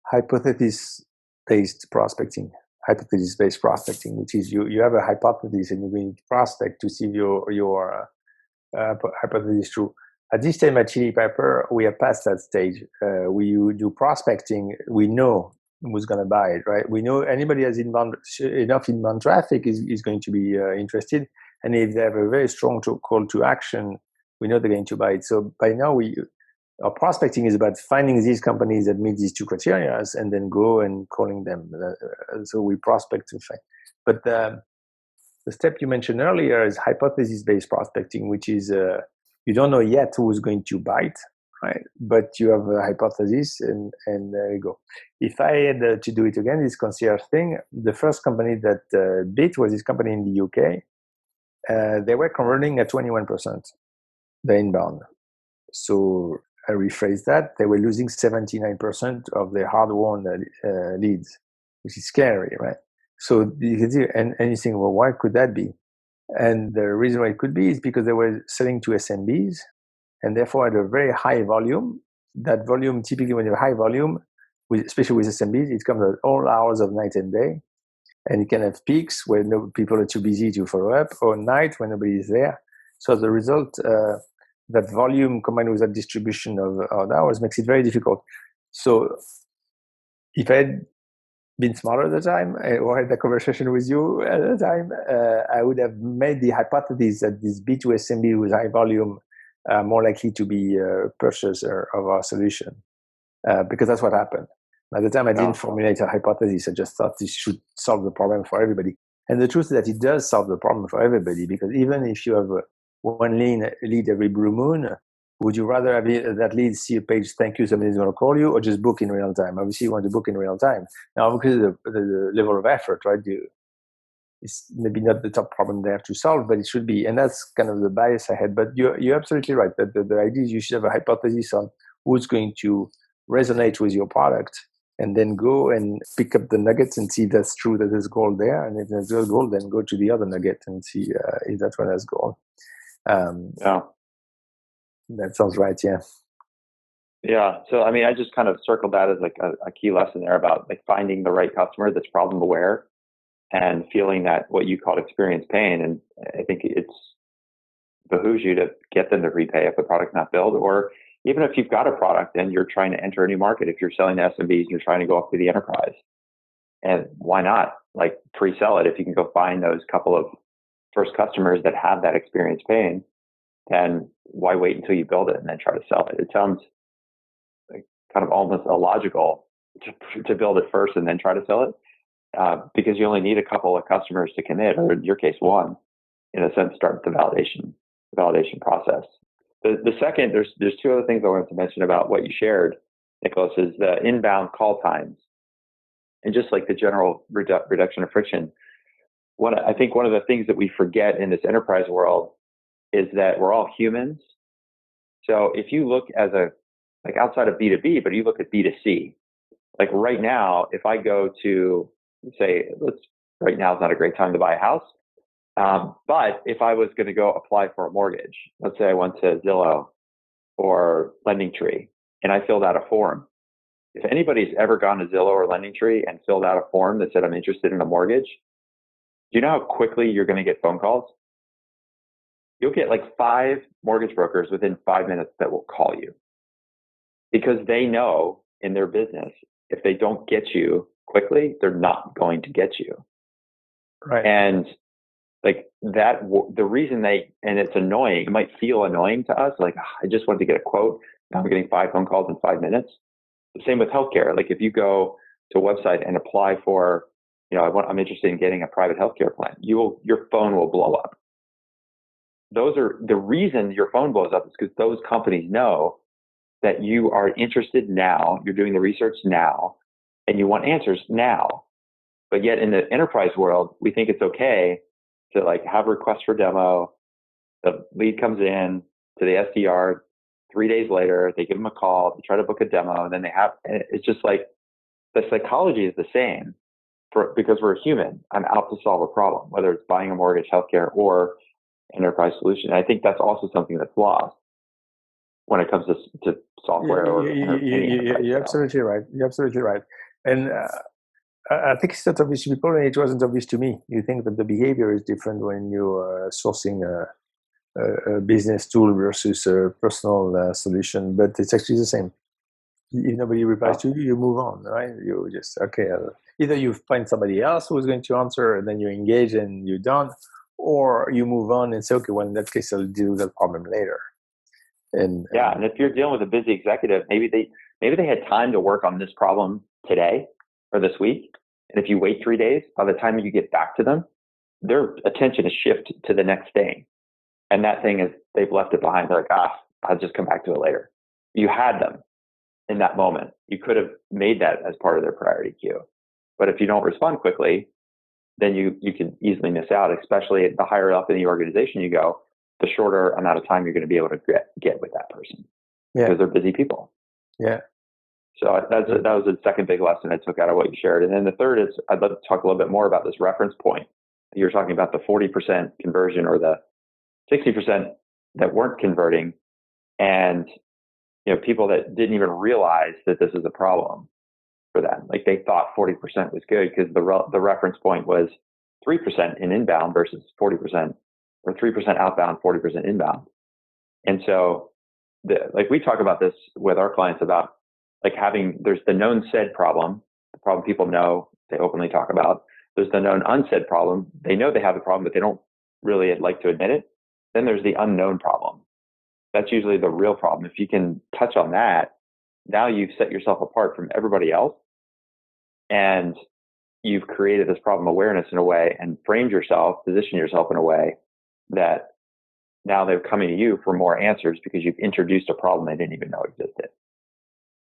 hypothesis-based prospecting. Hypothesis-based prospecting, which is you have a hypothesis and you're going to prospect to see if your hypothesis is true. At this time at ChiliPiper, we are past that stage. We do prospecting. We know who's going to buy it, right? We know anybody has enough inbound traffic is going to be interested. And if they have a very strong call to action, we know they're going to buy it. So by now, our prospecting is about finding these companies that meet these two criteria and then go and calling them. So we prospect to find. But the step you mentioned earlier is hypothesis-based prospecting, which is you don't know yet who's going to buy it, right? But you have a hypothesis, and there you go. If I had to do it again, this concierge thing, the first company that bit was this company in the UK. They were converting at 21%, the inbound. So I rephrase that. They were losing 79% of their hard-won leads, which is scary, right? So you can see, and you think, well, why could that be? And the reason why it could be is because they were selling to SMBs, and therefore at a very high volume. That volume, typically when you have high volume, especially with SMBs, it comes at all hours of night and day. And you can have peaks where people are too busy to follow up, or night when nobody is there. So as a result, that volume combined with that distribution of hours makes it very difficult. So if I had been smarter at the time, or had a conversation with you at the time, I would have made the hypothesis that this B2 SMB with high volume are more likely to be a purchaser of our solution, because that's what happened. At the time, I didn't formulate a hypothesis. I just thought this should solve the problem for everybody. And the truth is that it does solve the problem for everybody, because even if you have one lead every blue moon, would you rather have that lead see a page, thank you, somebody's going to call you, or just book in real time? Obviously, you want to book in real time. Now, because of the level of effort, right? It's maybe not the top problem there to solve, but it should be. And that's kind of the bias I had. But you're absolutely right. That the idea is you should have a hypothesis on who's going to resonate with your product, and then go and pick up the nuggets and see if that's true that there's gold there. And if there's no gold, then go to the other nugget and see if that one has gold. Yeah. That sounds right. Yeah. Yeah. So, I mean, I just kind of circled that as like a key lesson there about like finding the right customer that's problem aware and feeling that what you called experience pain. And I think it's behooves you to get them to repay if the product's not built, or even if you've got a product and you're trying to enter a new market, if you're selling to SMBs, you're trying to go up to the enterprise. And why not like pre-sell it? If you can go find those couple of first customers that have that experience pain, then why wait until you build it and then try to sell it? It sounds like kind of almost illogical to build it first and then try to sell it, because you only need a couple of customers to commit, or in your case, one, in a sense, start the validation process. The second, there's two other things I wanted to mention about what you shared, Nicolas, is the inbound call times and just like the general reduction of friction. I think one of the things that we forget in this enterprise world is that we're all humans. So if you look like outside of B2B, but you look at B2C, like right now, if I go to say, right now is not a great time to buy a house. But if I was going to go apply for a mortgage, let's say I went to Zillow or LendingTree and I filled out a form. If anybody's ever gone to Zillow or LendingTree and filled out a form that said, I'm interested in a mortgage, do you know how quickly you're going to get phone calls? You'll get like 5 mortgage brokers within 5 minutes that will call you, because they know in their business, if they don't get you quickly, they're not going to get you. Right. And like that, the reason and it's annoying, it might feel annoying to us. Like, I just wanted to get a quote. Now I'm getting 5 phone calls in 5 minutes. The same with healthcare. Like if you go to a website and apply for, I'm interested in getting a private healthcare plan, your phone will blow up. Those are the reason your phone blows up, is because those companies know that you are interested now, you're doing the research now, and you want answers now. But yet in the enterprise world, we think it's okay to like have a request for demo. The lead comes in to the SDR 3 days later, they give them a call, they try to book a demo, and then it's just like the psychology is the same because we're a human. I'm out to solve a problem, whether it's buying a mortgage, healthcare, or enterprise solution. And I think that's also something that's lost when it comes to software or you're absolutely right. You're absolutely right. And I think it's not obvious to people, and it wasn't obvious to me. You think that the behavior is different when you're sourcing a business tool versus a personal solution, but it's actually the same. If nobody replies to you, you move on, right? You just, okay, either you find somebody else who's going to answer, and then you engage and you're done, or you move on and say, okay, well, in that case, I'll deal with that problem later. And if you're dealing with a busy executive, maybe they had time to work on this problem today or this week. And if you wait 3 days, by the time you get back to them, their attention is shifted to the next thing. And that thing is, they've left it behind. They're like, I'll just come back to it later. You had them in that moment. You could have made that as part of their priority queue. But if you don't respond quickly, then you can easily miss out, especially the higher up in the organization you go, the shorter amount of time you're going to be able to get with that person, because they're busy people. Yeah. So that was the second big lesson I took out of what you shared. And then the third is, I'd love to talk a little bit more about this reference point. You're talking about the 40% conversion or the 60% that weren't converting, and people that didn't even realize that this is a problem for them. Like they thought 40% was good because the reference point was 3% in inbound versus 40%, or 3% outbound, 40% inbound. And so like we talk about this with our clients about like there's the known said problem, the problem people know, they openly talk about. There's the known unsaid problem. They know they have a problem, but they don't really like to admit it. Then there's the unknown problem. That's usually the real problem. If you can touch on that, now you've set yourself apart from everybody else, and you've created this problem awareness in a way and positioned yourself in a way that now they're coming to you for more answers because you've introduced a problem they didn't even know existed.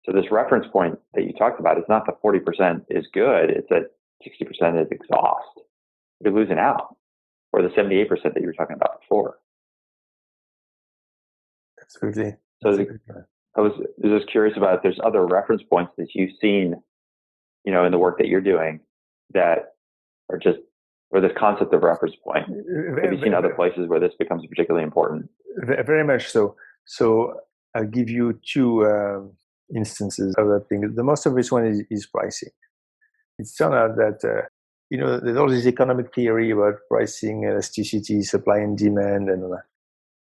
So this reference point that you talked about is not the 40% is good. It's that 60% is exhaust. You're losing out, or the 78% that you were talking about before. Absolutely. So was just curious about if there's other reference points that you've seen, in the work that you're doing that are just, or this concept of reference point. Have you seen other places where this becomes particularly important? Very much so. So I'll give you two instances of that thing. The most obvious one is pricing. It's turned out that, there's all this economic theory about pricing, elasticity, supply and demand, and all that.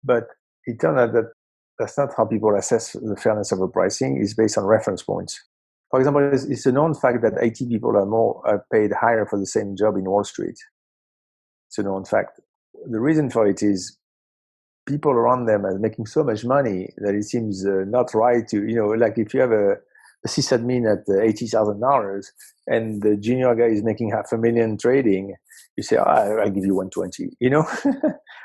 But it turned out that that's not how people assess the fairness of a pricing. It's based on reference points. For example, it's a known fact that IT people are paid higher for the same job in Wall Street. It's a known fact. The reason for it is people around them are making so much money that it seems not right to, like if you have a sysadmin at $80,000 and the junior guy is making $500,000 trading, you say, I'll give you 120,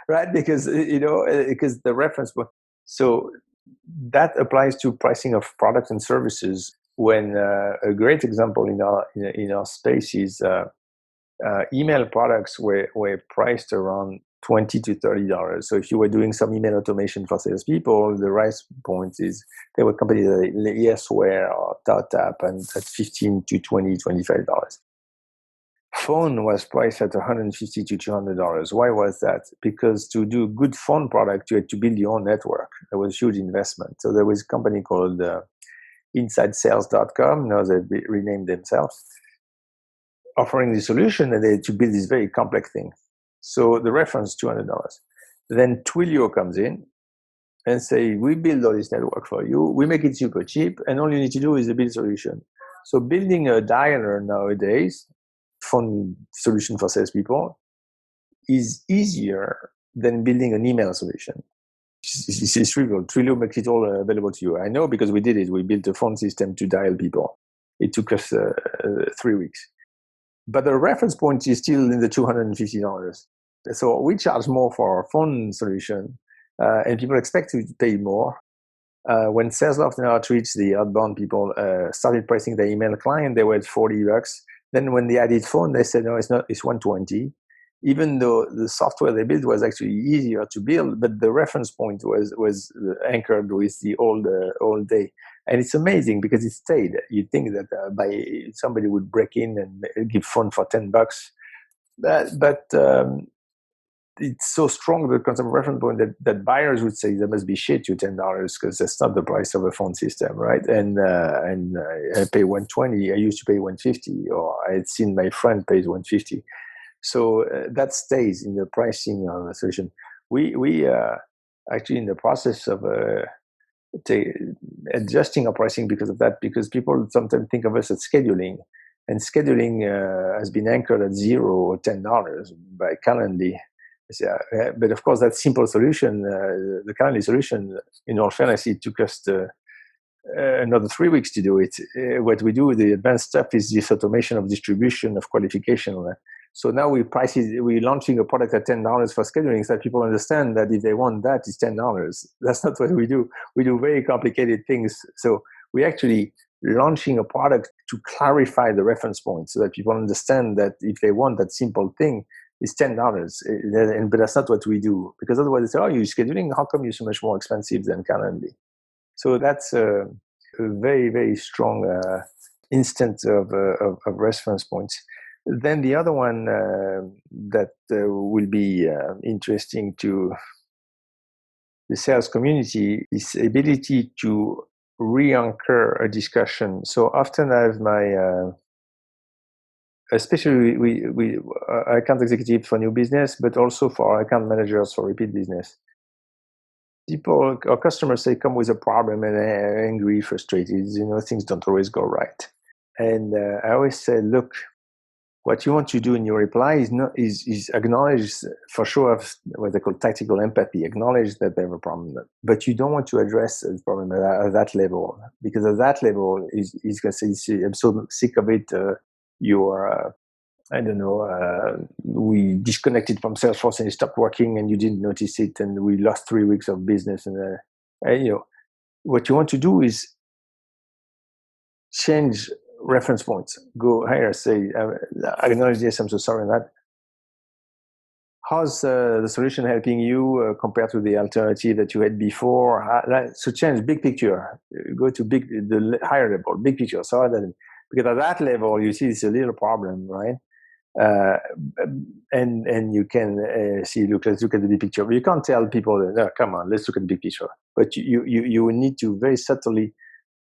right? Because, because the reference point. So that applies to pricing of products and services. When a great example in our space is email products were priced around $20 to $30. So if you were doing some email automation for salespeople, the price point is there were companies like Yesware or TalTap and at $15 to $20, $25. Phone was priced at $150 to $200. Why was that? Because to do a good phone product, you had to build your own network. There was a huge investment. So there was a company called InsideSales.com. Now they renamed themselves, offering the solution, and they had to build this very complex thing. So the reference $200. Then Twilio comes in and say, we build all this network for you. We make it super cheap, and all you need to do is a build solution. So building a dialer nowadays, phone solution for salespeople, is easier than building an email solution. It's trivial. Twilio makes it all available to you. I know because we did it. We built a phone system to dial people. It took us 3 weeks. But the reference point is still in the $250. So we charge more for our phone solution, and people expect to pay more. When Salesloft and Outreach, the outbound people, started pricing their email client, they were at $40. Then when they added phone, they said, no, it's not, it's 120. Even though the software they built was actually easier to build, but the reference point was anchored with the old day. And it's amazing because it stayed. You'd think that somebody would break in and give phone for $10. But it's so strong, the concept of reference point, that buyers would say there must be shit to $10 because that's not the price of a phone system, right? And I pay 120. I used to pay 150, or I had seen my friend pays 150. So that stays in the pricing of the solution. We actually in the process of adjusting our pricing because of that, because people sometimes think of us as scheduling, and scheduling has been anchored at $0 or $10 by Calendly. But of course, that simple solution, the Calendly solution, in all fairness, it took us another 3 weeks to do it. What we do, the advanced stuff, is this automation of distribution, of qualification. So now we're launching a product at $10 for scheduling, so that people understand that if they want that, it's $10. That's not what we do. We do very complicated things. So we're actually launching a product to clarify the reference point so that people understand that if they want that simple thing, it's $10. But that's not what we do. Because otherwise they say, oh, you're scheduling? How come you're so much more expensive than Calendly? So that's a very, very strong instance of reference points. Then the other one that will be interesting to the sales community is ability to re-anchor a discussion. So often I have my, especially we account executives for new business, but also for our account managers for repeat business. People or customers, say, come with a problem and are angry, frustrated. Things don't always go right. And I always say, look, what you want to do in your reply is acknowledge, for sure, what they call tactical empathy. Acknowledge that they have a problem, but you don't want to address the problem at that level, because at that level is going to say, I'm so sick of it. We disconnected from Salesforce and it stopped working, and you didn't notice it, and we lost 3 weeks of business. And what you want to do is change reference points. Go higher, say, I acknowledge this, I'm so sorry on that. how's the solution helping you compared to the alternative that you had before? So change big picture, go to the higher level, big picture. So that, because at that level, you see it's a little problem, right? And you can see, let's look at the big picture. But you can't tell people, no, come on, let's look at the big picture. But you need to very subtly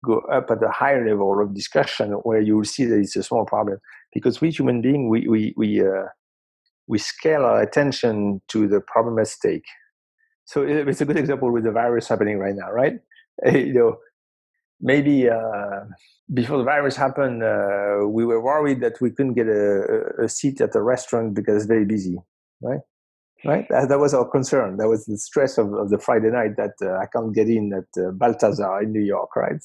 go up at a higher level of discussion where you will see that it's a small problem. Because we human beings, we scale our attention to the problem at stake. So it's a good example with the virus happening right now, right? Maybe before the virus happened, we were worried that we couldn't get a seat at a restaurant because it's very busy, right? Right? That was our concern. That was the stress of the Friday night that I can't get in at Balthazar in New York, right?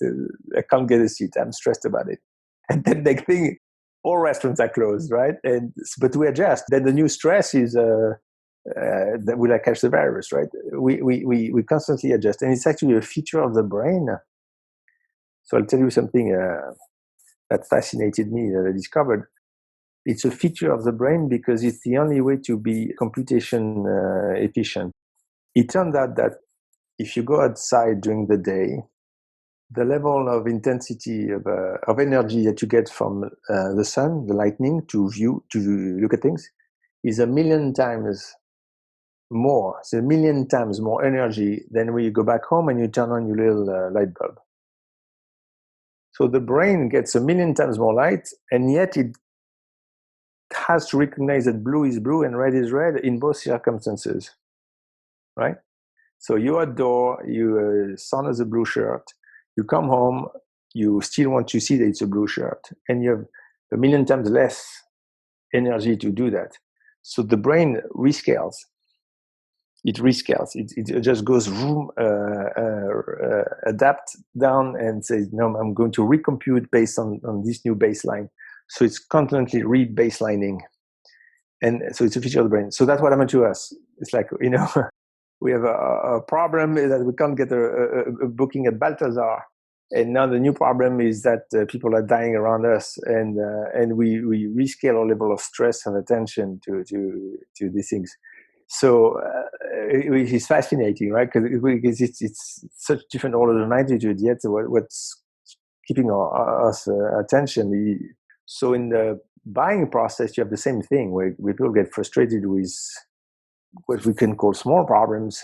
I can't get a seat. I'm stressed about it. And then next thing, all restaurants are closed, right? But we adjust. Then the new stress is that will I catch the virus, right? We constantly adjust. And it's actually a feature of the brain. So I'll tell you something that fascinated me that I discovered. It's a feature of the brain because it's the only way to be computation efficient. It turned out that if you go outside during the day, the level of intensity of energy that you get from the sun, the lightning, to look at things, is 1,000,000 times more. It's 1,000,000 times more energy than when you go back home and you turn on your little light bulb. So the brain gets 1,000,000 times more light, and yet it has to recognize that blue is blue and red is red in both circumstances, right? So you're outdoor, your son has a blue shirt, you come home, you still want to see that it's a blue shirt, and you have 1,000,000 times less energy to do that. So the brain rescales. It rescales. It just goes adapt down and says, no, I'm going to recompute based on this new baseline. So it's constantly re-baselining. And so it's a feature of the brain. So that's what happened to us. It's like, we have a problem that we can't get a booking at Balthazar. And now the new problem is that people are dying around us. And we rescale our level of stress and attention to these things. So it's fascinating, right? Because it's such different orders of magnitude. Yet what's keeping us attention? So in the buying process, you have the same thing where people get frustrated with what we can call small problems,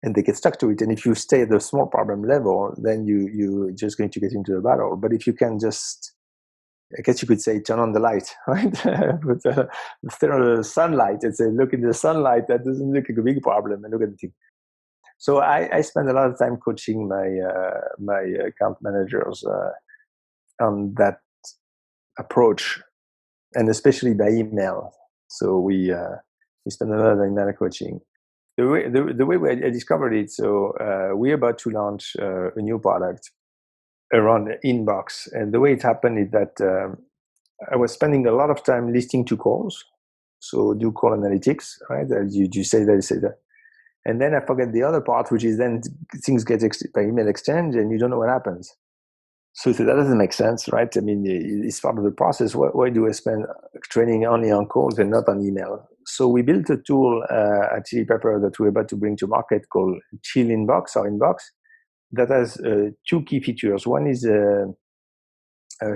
and they get stuck to it. And if you stay at the small problem level, then you're just going to get into the battle. But if you can just, I guess you could say, turn on the light, right? But turn on the sunlight and say, look at the sunlight. That doesn't look like a big problem, and look at the thing. So I spend a lot of time coaching my account managers on that approach, and especially by email. So we spend a lot of email coaching. The way I discovered it. So we're about to launch a new product around inbox, and the way it happened is that I was spending a lot of time listening to calls, so do call analytics, right? You say that, you say that, and then I forget the other part, which is then things get by email exchange, and you don't know what happens. So that doesn't make sense, right? I mean, it's part of the process. Why do I spend training only on calls and not on email? So we built a tool at ChiliPiper that we're about to bring to market called Chill Inbox or Inbox that has two key features. One is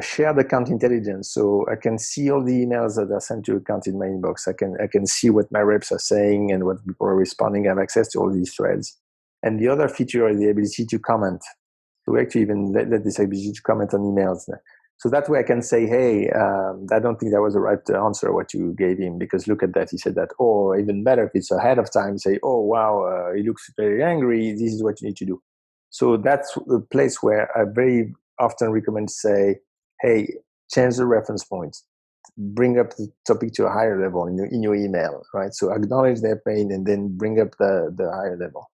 shared account intelligence. So I can see all the emails that are sent to account in my inbox. I can see what my reps are saying and what people are responding. I have access to all these threads. And the other feature is the ability to comment. So we actually even let this ability to comment on emails. So that way I can say, hey, I don't think that was the right answer what you gave him, because look at that, he said that. Or even better, if it's ahead of time, say, oh, wow, he looks very angry. This is what you need to do. So that's the place where I very often recommend to say, hey, change the reference points. Bring up the topic to a higher level in your email, right? So acknowledge their pain and then bring up the higher level.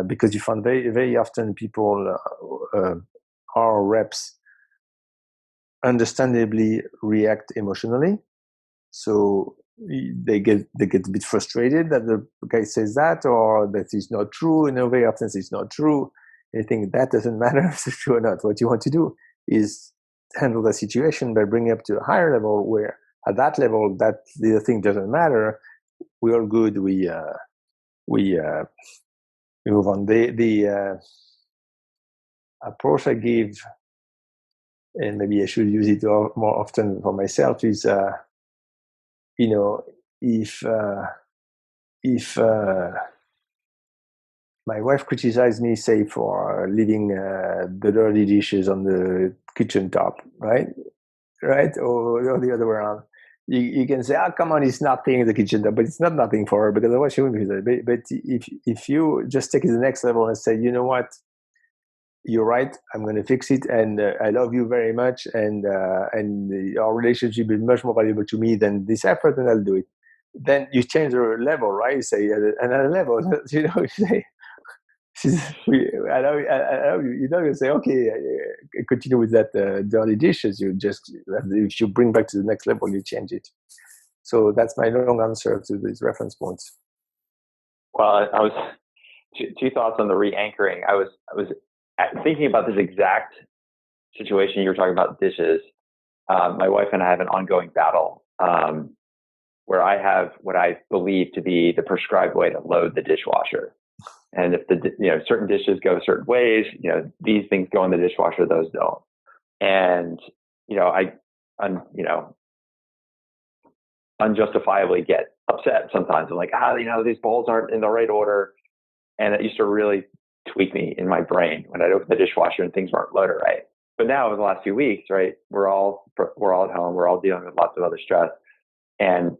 Because you find very, very often people, our reps, understandably react emotionally. So they get a bit frustrated that the guy says that, or that is not true. And very often it's not true. They think that doesn't matter if it's true or not. What you want to do is handle the situation by bringing up to a higher level, where at that level that the thing doesn't matter. we're all good. We move on. The approach I give, and maybe I should use it more often for myself, is if my wife criticized me, say, for leaving the dirty dishes on the kitchen top, right, or the other way around. You can say, "Oh, come on, it's nothing in the kitchen top," but it's not nothing for her, because otherwise she wouldn't be there. But if you just take it to the next level and say, "You know what? You're right. I'm going to fix it, and I love you very much, and our relationship is much more valuable to me than this effort, and I'll do it." Then you change the level, right? You say another level. You say, I know you say, okay, continue with that dirty dishes. You just, if you bring back to the next level, you change it. So that's my long answer to these reference points. Well, I was two thoughts on the re-anchoring. I was thinking about this exact situation you were talking about, dishes. My wife and I have an ongoing battle where I have what I believe to be the prescribed way to load the dishwasher. And if certain dishes go certain ways, these things go in the dishwasher, those don't. And, unjustifiably get upset sometimes. I'm like, these bowls aren't in the right order. And it used to really tweak me in my brain when I'd open the dishwasher and things weren't loaded right. But now over the last few weeks, right, we're all at home. We're all dealing with lots of other stress. And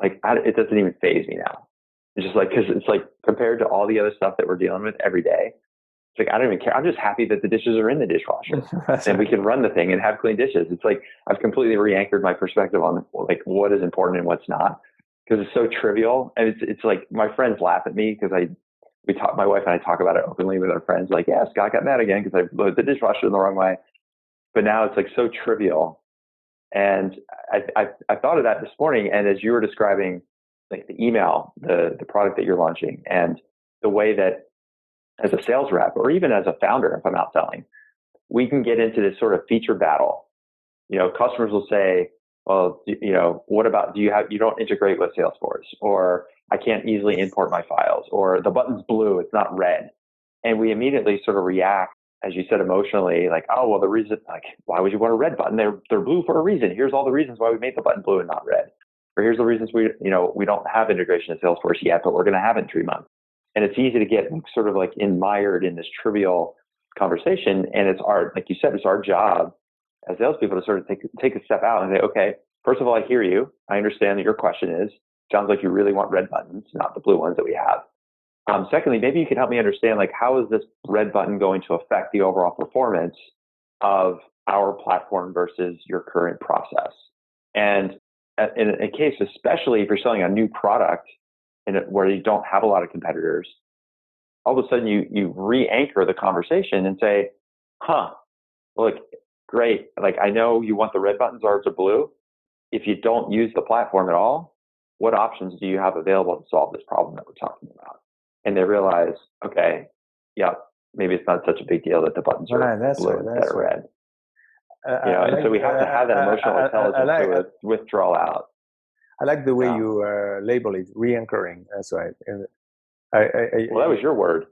it doesn't even faze me now. It's just like, because it's like compared to all the other stuff that we're dealing with every day, it's like, I don't even care. I'm just happy that the dishes are in the dishwasher and we can run the thing and have clean dishes. It's like, I've completely re-anchored my perspective on like what is important and what's not, because it's so trivial. And it's like, my friends laugh at me because my wife and I talk about it openly with our friends. Like, yeah, Scott got mad again because I loaded the dishwasher in the wrong way. But now it's like so trivial. And I thought of that this morning. And as you were describing, like the email, the product that you're launching, and the way that as a sales rep or even as a founder, if I'm out selling, we can get into this sort of feature battle. Customers will say, well, what about, you don't integrate with Salesforce, or I can't easily import my files, or the button's blue, it's not red. And we immediately sort of react, as you said, emotionally, like, oh, well, the reason, like, why would you want a red button? They're blue for a reason. Here's all the reasons why we made the button blue and not red. Or here's the reasons we don't have integration to Salesforce yet, but we're going to have it in 3 months. And it's easy to get sort of like mired in this trivial conversation. And it's like you said, it's our job as salespeople to sort of take a step out and say, okay, first of all, I hear you. I understand that your question sounds like you really want red buttons, not the blue ones that we have. Secondly, maybe you can help me understand, like, how is this red button going to affect the overall performance of our platform versus your current process? And in a case, especially if you're selling a new product where you don't have a lot of competitors, all of a sudden you re-anchor the conversation and say, look, great. Like, I know you want the red buttons, ours are blue. If you don't use the platform at all, what options do you have available to solve this problem that we're talking about? And they realize, okay, yeah, maybe it's not such a big deal that the buttons are blue instead of red. And so we have to have that emotional intelligence to withdraw out. I like the way you label it, re-anchoring. That's right. Well, that was your word.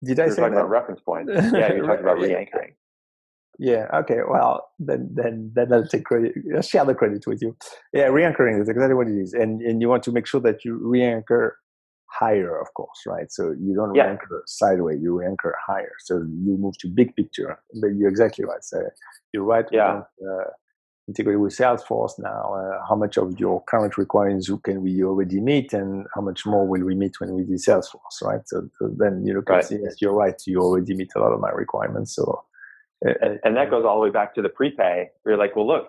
Did I say that? You're talking about reference points. Yeah, you're talking about re-anchoring. Yeah. Okay. Well, then I'll take credit. I'll share the credit with you. Yeah, re-anchoring is exactly what it is, and you want to make sure that you re-anchor higher, of course, right? So you don't re-anchor sideways, you re-anchor higher. So you move to big picture. But you're exactly right. So you're right. Yeah. Integrate with Salesforce now. How much of your current requirements can we already meet, and how much more will we meet when we do Salesforce, right? So then you look at, yes, you're right. You already meet a lot of my requirements. So. And that goes all the way back to the prepay. Where you're like, well, look,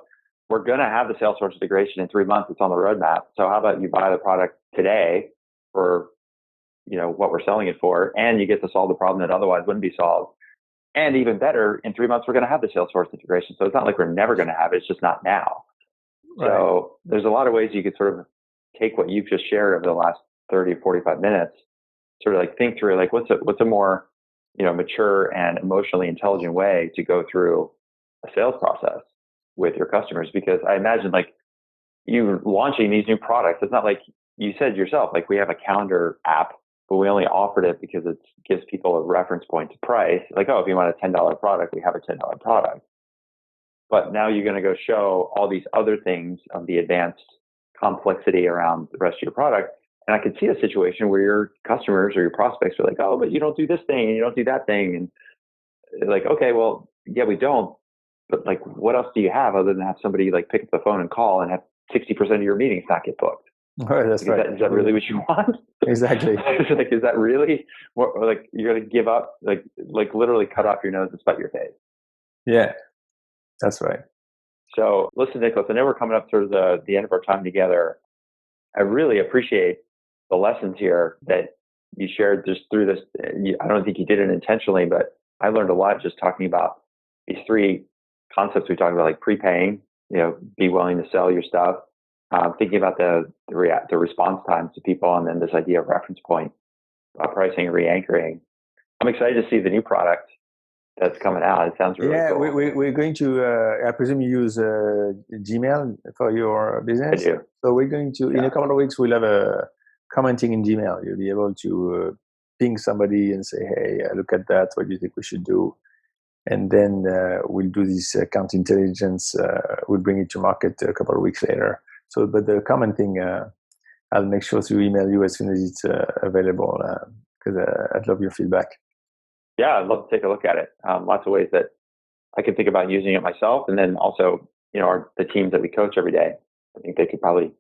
we're going to have the Salesforce integration in 3 months. It's on the roadmap. So how about you buy the product today for, what we're selling it for, and you get to solve the problem that otherwise wouldn't be solved. And even better, in 3 months, we're going to have the Salesforce integration. So it's not like we're never going to have it. It's just not now. Right. So there's a lot of ways you could sort of take what you've just shared over the last 30 or 45 minutes, sort of like think through, like, what's a more mature and emotionally intelligent way to go through a sales process with your customers. Because I imagine, like, you launching these new products, it's not like you said yourself, like we have a calendar app, but we only offered it because it gives people a reference point to price. Like, oh, if you want a $10 product, we have a $10 product. But now you're going to go show all these other things of the advanced complexity around the rest of your product. And I could see a situation where your customers or your prospects are like, oh, but you don't do this thing and you don't do that thing. And like, okay, well, yeah, we don't. But like, what else do you have other than have somebody like pick up the phone and call and have 60% of your meetings not get booked? Oh, that's right. Is that really what you want? Exactly. Like, is that really what, like you're going to give up, like literally cut off your nose and spite your face? Yeah, that's right. So listen, Nicolas, I know we're coming up to the end of our time together. I really appreciate the lessons here that you shared just through this. I don't think you did it intentionally, but I learned a lot just talking about these three concepts we talked about, like prepaying, be willing to sell your stuff, thinking about the response times to people, and then this idea of reference point, pricing and re-anchoring. I'm excited to see the new product that's coming out. It sounds really cool. We're going to, I presume you use Gmail for your business? I do. So we're going to, in a couple of weeks, we'll have a commenting in Gmail. You'll be able to ping somebody and say, hey, look at that. What do you think we should do? And then we'll do this account intelligence. We'll bring it to market a couple of weeks later. So, but the commenting, I'll make sure to email you as soon as it's available, because I'd love your feedback. Yeah, I'd love to take a look at it. Lots of ways that I can think about using it myself, and then also, the teams that we coach every day. I think they could probably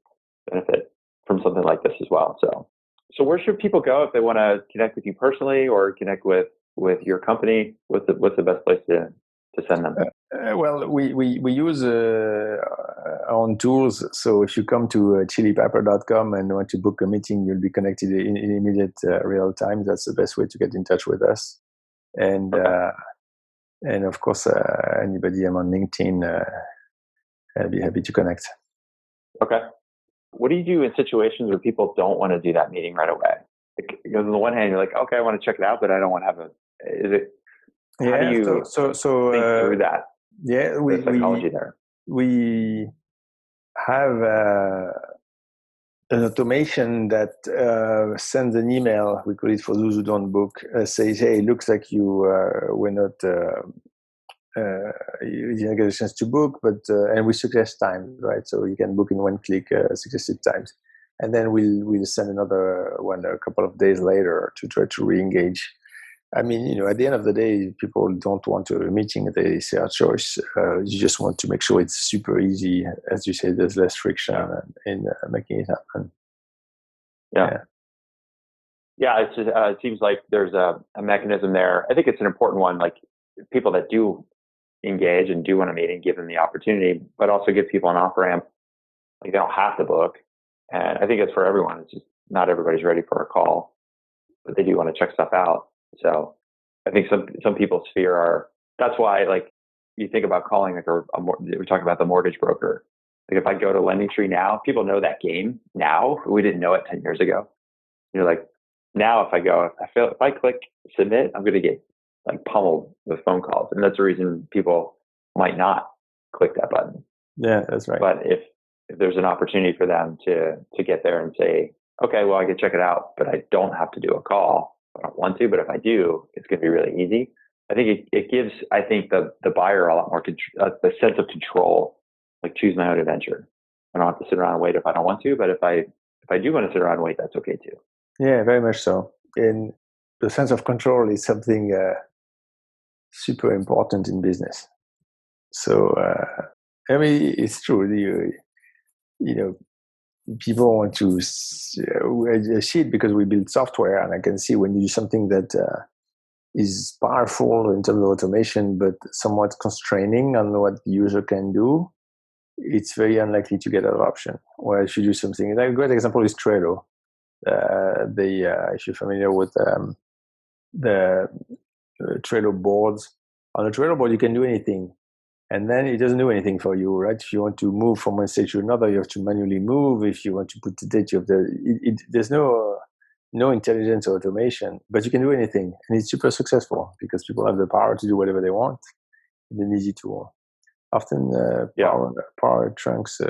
benefit from something like this as well. So where should people go if they want to connect with you personally or connect with your company? What's the best place to send them? Well, we use our own tools. So if you come to ChiliPiper.com and want to book a meeting, you'll be connected in immediate real time. That's the best way to get in touch with us. And of course, anybody I'm on LinkedIn, I'd be happy to connect. Okay. What do you do in situations where people don't want to do that meeting right away? Because on the one hand, you're like, okay, I want to check it out, but I don't want to have how do you think through that? Yeah, psychology there. We have an automation that sends an email. We call it, for those who don't book, says, hey, it looks like you were not, you didn't get a chance to book, but, and we suggest times, right? So you can book in one click suggested times. And then we'll send another one a couple of days later to try to re-engage. I mean, at the end of the day, people don't want a meeting. They say a choice. You just want to make sure it's super easy. As you say, there's less friction in making it happen. Yeah. It's just, it seems like there's a mechanism there. I think it's an important one. Like people that do engage and do want a meeting, give them the opportunity, but also give people an off ramp. Like they don't have to book. And I think it's for everyone. It's just not everybody's ready for a call, but they do want to check stuff out. So I think some people's fear are, that's why, like, you think about calling, like we're talking about the mortgage broker. Like if I go to LendingTree now, people know that game now. We didn't know it 10 years ago. Like now if I click submit, I'm going to get like pummeled with phone calls. And that's the reason people might not click that button. Yeah, that's right. But if there's an opportunity for them to get there and say, okay, well, I can check it out, but I don't have to do a call. I don't want to, but if I do, it's going to be really easy. I think it gives, the buyer a lot more, the sense of control, like choose my own adventure. I don't have to sit around and wait if I don't want to, but if I do want to sit around and wait, that's okay too. Yeah, very much so. And the sense of control is something super important in business. So, I mean, it's true. People want to see it because we build software, and I can see when you do something that is powerful in terms of automation, but somewhat constraining on what the user can do, it's very unlikely to get adoption. Whereas if you do something, a great example is Trello. If you're familiar with the Trello boards, on a Trello board you can do anything. And then it doesn't do anything for you, right? If you want to move from one stage to another, you have to manually move. If you want to put the date, you have there's no intelligence or automation, but you can do anything. And it's super successful because people have the power to do whatever they want in an easy tool. Often power trunks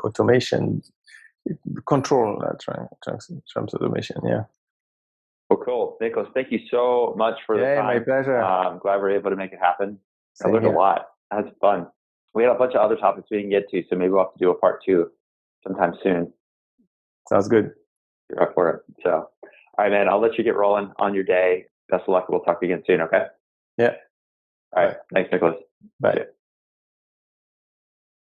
automation control trans automation. Yeah. Well, cool. Nicolas, thank you so much for the time. My pleasure. I'm glad we're able to make it happen. Same I learned here. a lot. That's fun. We had a bunch of other topics we didn't get to, so maybe we'll have to do a part 2 sometime soon. Sounds good. You're up for it. So, all right, man, I'll let you get rolling on your day. Best of luck. We'll talk again soon, okay? Yeah. All right. Bye. Thanks, Nicolas. Bye.